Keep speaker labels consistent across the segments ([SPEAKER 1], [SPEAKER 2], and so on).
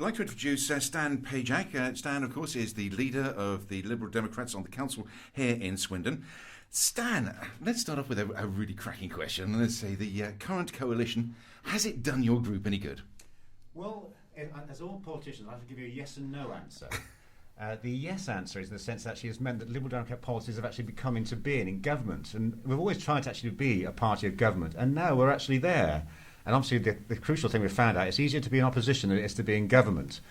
[SPEAKER 1] I'd like to introduce Stan Pajak. Stan, of course, is the leader of the Liberal Democrats on the council here in Swindon. Stan, let's start off with a really cracking question. Let's say the current coalition, has it done your group any good?
[SPEAKER 2] Well, as all politicians, I have to give you a yes and no answer. The yes answer is in the sense that actually has meant that Liberal Democrat policies have actually become into being in government. And we've always tried to actually be a party of government. And now we're actually there. And obviously the crucial thing we've found out, it's easier to be in opposition than it is to be in government.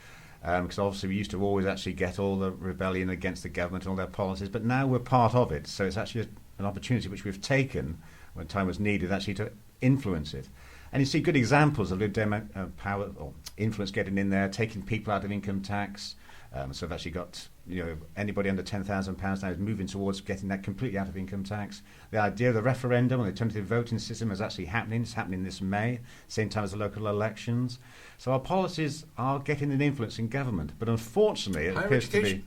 [SPEAKER 2] Because obviously we used to always actually get all the rebellion against the government and all their policies. But now we're part of it. So it's actually an opportunity which we've taken when time was needed actually to influence it. And you see good examples of Lib Dem power or influence getting in there, taking people out of income tax. So I've actually got anybody under £10,000 now is moving towards getting that completely out of income tax. The idea of the referendum and the alternative voting system is actually happening. It's happening this May, same time as the local elections. So our policies are getting an influence in government. But unfortunately, it appears to be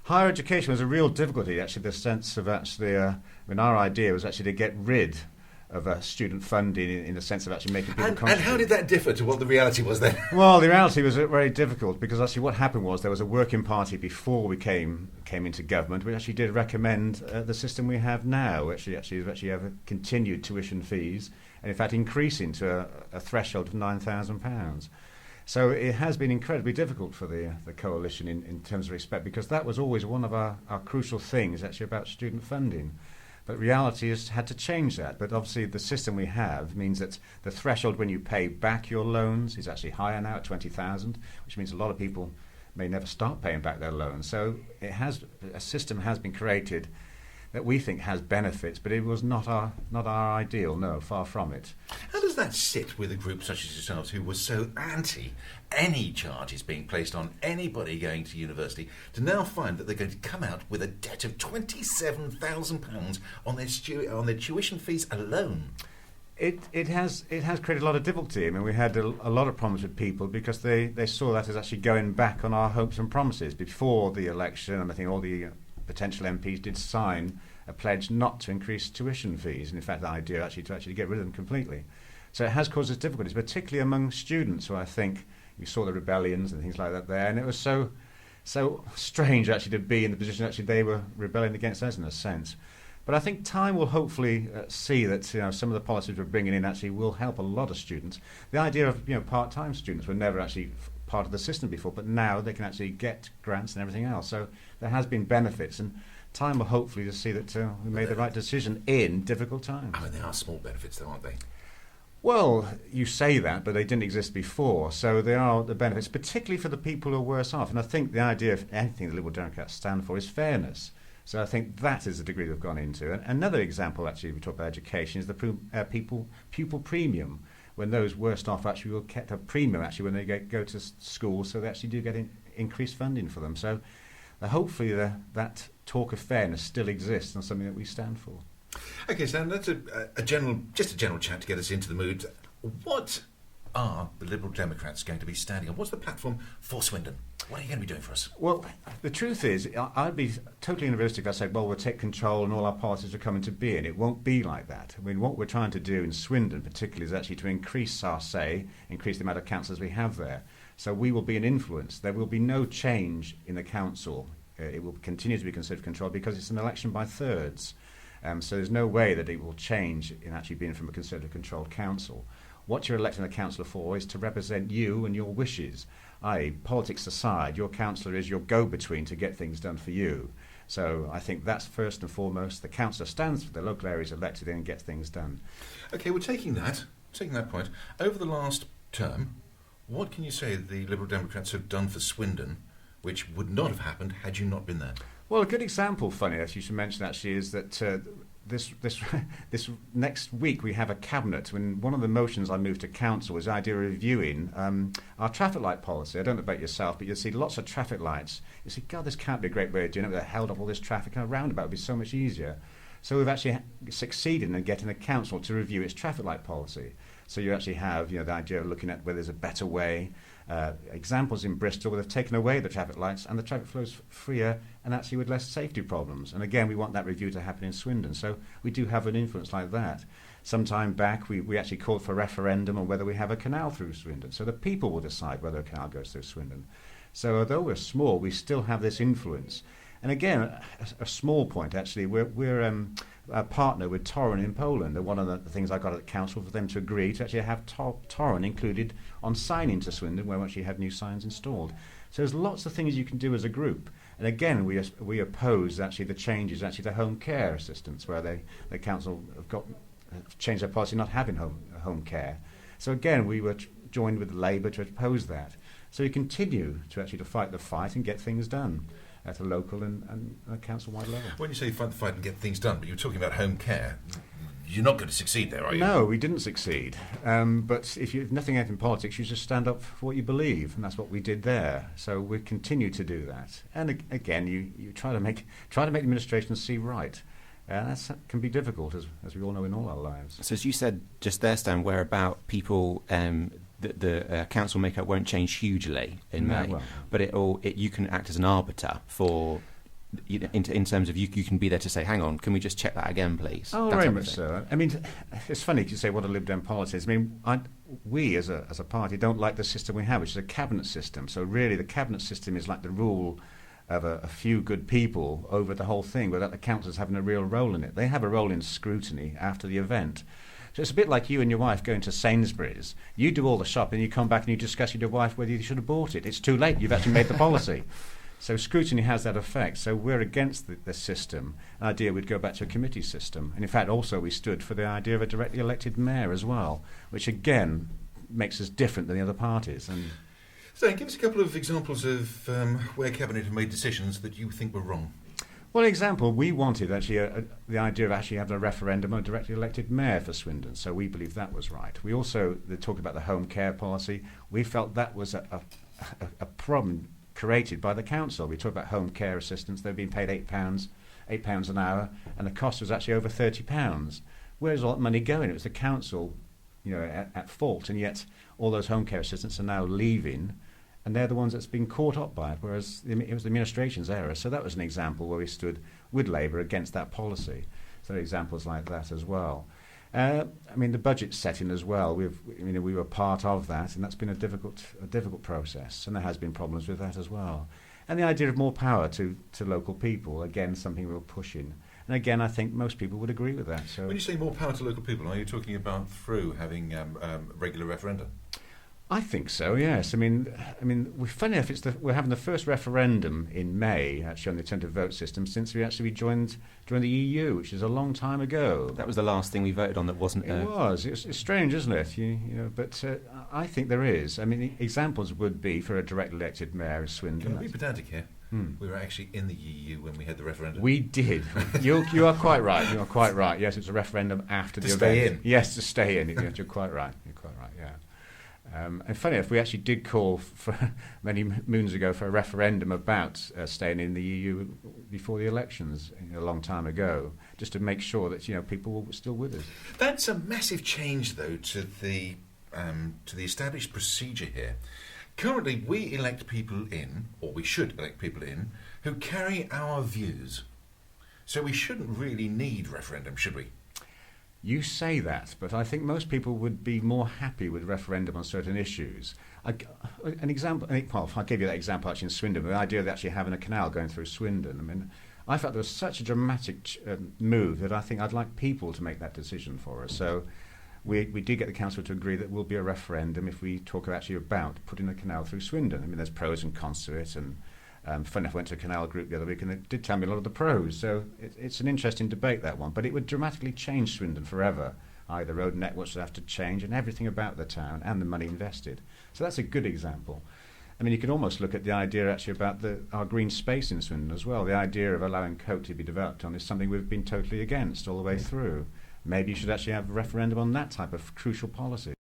[SPEAKER 2] higher education was a real difficulty. Actually, the sense of actually, our idea was actually to get rid of student funding in the sense of actually making people contribute.
[SPEAKER 1] And how did that differ to what the reality was then?
[SPEAKER 2] Well, the reality was very difficult because actually what happened was there was a working party before we came into government which actually did recommend the system we have now, which actually have continued tuition fees and in fact increasing to a threshold of £9,000. So it has been incredibly difficult for the coalition in terms of respect because that was always one of our crucial things actually about student funding. But reality has had to change that. But obviously the system we have means that the threshold when you pay back your loans is actually higher now at 20,000, which means a lot of people may never start paying back their loans. So a system has been created that we think has benefits, but it was not our ideal, no, far from it.
[SPEAKER 1] How does that sit with a group such as yourselves who was so anti any charges being placed on anybody going to university to now find that they're going to come out with a debt of £27,000 on their tuition fees alone?
[SPEAKER 2] It has created a lot of difficulty. I mean, we had a lot of problems with people because they saw that as actually going back on our hopes and promises before the election, and I think all the potential MPs did sign a pledge not to increase tuition fees, and in fact the idea actually to get rid of them completely. So it has caused us difficulties, particularly among students who I think you saw the rebellions and things like that there, and it was so strange actually to be in the position actually they were rebelling against us in a sense. But I think time will hopefully see that some of the policies we're bringing in actually will help a lot of students. The idea of part-time students were never actually part of the system before, but now they can actually get grants and everything else. So there has been benefits, and time will hopefully just see that we made the right decision in difficult times.
[SPEAKER 1] I mean, they are small benefits though, aren't they?
[SPEAKER 2] Well, you say that, but they didn't exist before. So there are the benefits, particularly for the people who are worse off. And I think the idea of anything the Liberal Democrats stand for is fairness. So I think that is the degree they've gone into. And another example, actually, we talk about education, is the pupil premium, when those worst off actually will get a premium actually when they go to school, so they actually do get increased funding for them. So hopefully that talk of fairness still exists and something that we stand for.
[SPEAKER 1] Okay, so that's a general chat to get us into the mood. What are the Liberal Democrats going to be standing on? What's the platform for Swindon? What are you going to be doing for us?
[SPEAKER 2] Well, the truth is, I'd be totally unrealistic if I said, well, we'll take control and all our policies will come into being. It won't be like that. I mean, what we're trying to do in Swindon particularly is actually to increase our say, increase the amount of councillors we have there. So we will be an influence. There will be no change in the council. It will continue to be Conservative controlled because it's an election by thirds. So there's no way that it will change in actually being from a Conservative controlled council. What you're electing a councillor for is to represent you and your wishes. I.e., politics aside, your councillor is your go-between to get things done for you. So I think that's first and foremost. The councillor stands for the local areas elected in and gets things done.
[SPEAKER 1] Okay, well, taking that point, over the last term, what can you say the Liberal Democrats have done for Swindon which would not have happened had you not been there?
[SPEAKER 2] Well, a good example, funny, as you should mention, actually, is that this next week we have a cabinet. When one of the motions I moved to council was the idea of reviewing our traffic light policy. I don't know about yourself, but you see lots of traffic lights. You see, God, this can't be a great way of doing it. They held up all this traffic, and a roundabout would be so much easier. So we've actually succeeded in getting the council to review its traffic light policy. So you actually have the idea of looking at whether there's a better way. Examples in Bristol where they've taken away the traffic lights and the traffic flows freer and actually with less safety problems. And again, we want that review to happen in Swindon. So we do have an influence like that. some time back, we actually called for a referendum on whether we have a canal through Swindon. So the people will decide whether a canal goes through Swindon. So although we're small, we still have this influence. And again, a small point actually, we're a partner with Torun in Poland. And one of the things I got at the council for them to agree to actually have Torun included on sign into Swindon, where we actually have new signs installed. So there's lots of things you can do as a group. And again, we oppose actually the changes actually to home care assistance, where the council have changed their policy not having home care. So again, we were joined with Labour to oppose that. So we continue to fight the fight and get things done at a local and a council-wide level.
[SPEAKER 1] When you say fight the fight and get things done, but you're talking about home care, you're not going to succeed there, are you?
[SPEAKER 2] No, we didn't succeed. But if nothing else in politics, you just stand up for what you believe, and that's what we did there. So we continue to do that. And again, you try to make the administration see right. That can be difficult, as we all know in all our lives.
[SPEAKER 3] So as you said just there, Stan, whereabout people, the council makeup won't change hugely in May,
[SPEAKER 2] well,
[SPEAKER 3] but you can act as an arbiter for, in terms of you can be there to say, hang on, can we just check that again, please?
[SPEAKER 2] Oh, very much so. I mean, it's funny you say what a Lib Dem policy is. I mean, we as a party don't like the system we have, which is a cabinet system. So really, the cabinet system is like the rule of a few good people over the whole thing, without the councillors having a real role in it. They have a role in scrutiny after the event. So it's a bit like you and your wife going to Sainsbury's. You do all the shopping, you come back and you discuss with your wife whether you should have bought it. It's too late, you've actually made the policy. So scrutiny has that effect. So we're against the system. An idea we'd go back to a committee system. And in fact, also we stood for the idea of a directly elected mayor as well, which again makes us different than the other parties. And
[SPEAKER 1] so give us a couple of examples of where Cabinet have made decisions that you think were wrong.
[SPEAKER 2] well, example, we wanted actually the idea of actually having a referendum on a directly elected mayor for Swindon, so we believe that was right. We also talked about the home care policy. We felt that was a problem created by the council. We talked about home care assistants. They've been paid £8 an hour, and the cost was actually over £30. Where's all that money going? It was the council, at fault, and yet all those home care assistants are now leaving, and they're the ones that's been caught up by it, whereas it was the administration's error. So that was an example where we stood with Labour against that policy. So examples like that as well. The budget setting as well. We were part of that, and that's been a difficult process, and there has been problems with that as well. And the idea of more power to local people, again, something we were pushing. And again, I think most people would agree with that. So,
[SPEAKER 1] when you say more power to local people, are you talking about through having regular referenda?
[SPEAKER 2] I think so. Yes. Funny enough, we're having the first referendum in May, actually, on the alternative vote system since we joined the EU, which is a long time ago.
[SPEAKER 3] That was the last thing we voted on that wasn't.
[SPEAKER 2] It was. It's strange, isn't it? But I think there is. Examples would be for a direct elected mayor of Swindon.
[SPEAKER 1] Can I be pedantic here? We were actually in the EU when we had the referendum.
[SPEAKER 2] We did. You are quite right. You are quite right. Yes, it's a referendum after the event.
[SPEAKER 1] To stay in.
[SPEAKER 2] Yes, to stay in. You're quite right. You're quite right. Yeah. And funny enough, we actually did call for many moons ago for a referendum about staying in the EU before the elections a long time ago, just to make sure that people were still with us.
[SPEAKER 1] That's a massive change, though, to the established procedure here. Currently, we elect people in, or we should elect people in, who carry our views. So we shouldn't really need referendum, should we?
[SPEAKER 2] You say that, but I think most people would be more happy with referendum on certain issues. I'll give you that example actually in Swindon, the idea of actually having a canal going through Swindon. I felt there was such a dramatic move that I think I'd like people to make that decision for us. So we did get the council to agree that will be a referendum if we talk actually about putting a canal through Swindon. There's pros and cons to it, and funny enough, I went to a canal group the other week and they did tell me a lot of the pros. So it's an interesting debate, that one. But it would dramatically change Swindon forever. The road networks would have to change and everything about the town and the money invested. So that's a good example. You can almost look at the idea actually about our green space in Swindon as well. The idea of allowing Coke to be developed on is something we've been totally against all the way through. Maybe you should actually have a referendum on that type of crucial policy.